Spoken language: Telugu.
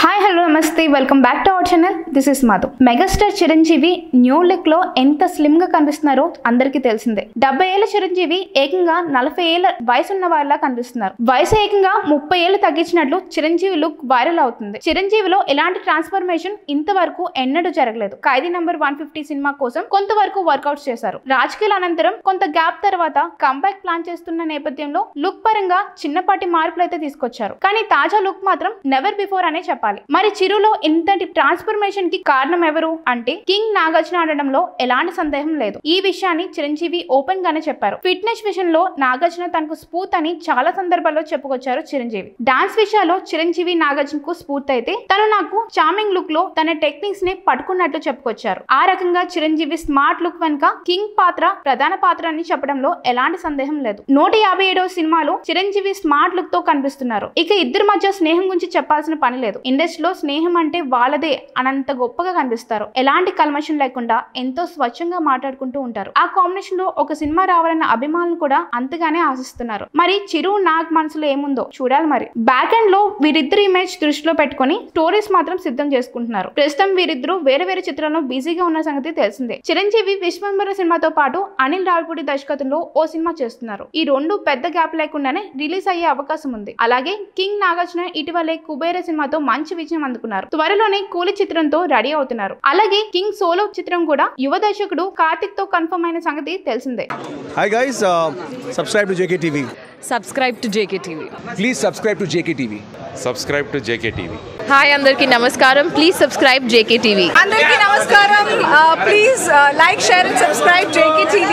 హాయ్ హలో నమస్తే welcome back to our channel. This is Madhu. Megastar Chiranjeevi new look లో ఎంత స్లిమ్ గా కనిపిస్తున్నారో అందరికీ తెలిసిందే. 70 ఏళ్ల చిరంజీవి ఏకంగా 40 ఏళ్ల వయసు ఉన్న వాళ్ళ కనిపిస్తున్నారు. వయసు ఏకంగా 30 ఏళ్లు తగ్గించినట్లు చిరంజీవి లుక్ వైరల్ అవుతుంది. చిరంజీవిలో ఎలాంటి ట్రాన్స్ఫర్మేషన్ ఇంతవరకు ఎన్నడూ జరగలేదు. ఖైదీ నంబర్ 150 సినిమా కోసం కొంతవరకు వర్కౌట్స్ చేశారు. రాజకీయాల అనంతరం కొంత గ్యాప్ తర్వాత కంబ్యాక్ ప్లాన్ చేస్తున్న నేపథ్యంలో లుక్ పరంగా చిన్నపాటి మార్పులు అయితే తీసుకొచ్చారు. కానీ తాజా లుక్ మాత్రం నెవర్ బిఫోర్ అనే చెప్పాలి. మరి చిరులో ఇంతటి ట్రాన్స్ఫర్మేషన్ కి కారణం ఎవరు అంటే కింగ్ నాగార్జున అనడంలో ఎలాంటి సందేహం లేదు. ఈ విషయాన్ని చిరంజీవి ఓపెన్ గానే చెప్పారు. ఫిట్నెస్ విషయంలో నాగార్జున తనకు స్ఫూర్తి అని చాలా సందర్భాల్లో చెప్పుకొచ్చారు చిరంజీవి. డాన్స్ విషయాల్లో చిరంజీవి నాగార్జునకు స్ఫూర్తి అయితే తను నాకు చార్మింగ్ లుక్ లో తన టెక్నిక్స్ ని పట్టుకున్నట్లు చెప్పుకొచ్చారు. ఆ రకంగా చిరంజీవి స్మార్ట్ లుక్ వెనుక కింగ్ పాత్ర ప్రధాన పాత్ర అని చెప్పడంలో ఎలాంటి సందేహం లేదు. 157వ సినిమాలో చిరంజీవి స్మార్ట్ లుక్ తో కనిపిస్తున్నారు. ఇక ఇద్దరి మధ్య స్నేహం గురించి చెప్పాల్సిన పని లేదు. ఇండస్ట్రీలో స్నేహం అంటే వాళ్ళదే అనంత గొప్పగా కనిపిస్తారు. ఎలాంటి కల్మషం లేకుండా ఎంతో స్వచ్ఛంగా మాట్లాడుకుంటూ ఉంటారు. ఆ కాంబినేషన్ లో ఒక సినిమా రావాలన్న అభిమానులు కూడా అంతగానే ఆశిస్తున్నారు. మరి చిరు నాగ్ మనసులో ఏముందో చూడాలి. మరి బ్యాక్ ఎండ్ లో వీరిద్దరు ఇమేజ్ దృష్టిలో పెట్టుకుని స్టోరీస్ మాత్రం సిద్ధం చేసుకుంటున్నారు. ప్రస్తుతం వీరిద్దరు వేరే వేరే చిత్రాల్లో బిజీగా ఉన్న సంగతి తెలిసిందే. చిరంజీవి విశ్వంబర సినిమాతో పాటు అనిల్ రావిపూడి దర్శకత్వంలో ఓ సినిమా చేస్తున్నారు. ఈ రెండు పెద్ద గ్యాప్ లేకుండానే రిలీజ్ అయ్యే అవకాశం ఉంది. అలాగే కింగ్ నాగార్జున ఇటీవలే కుబేర సినిమాతో మంచి విజయం అందుకున్నారు. త్వరలోనే కూలి చిత్రంతో రెడీ అవుతున్నారు. అలాగే కింగ్ సోలో చిత్రం కూడా యువ దర్శకుడు కార్తిక్ తో కన్ఫర్మ్ అయిన సంగతి తెలిసిందే. Hi guys, subscribe to JKTV. Subscribe to JKTV. Please subscribe to JKTV. Subscribe to JKTV. Hi andarki namaskaram. Please subscribe JKTV. Andarki namaskaram. Please like, share and subscribe JKTV.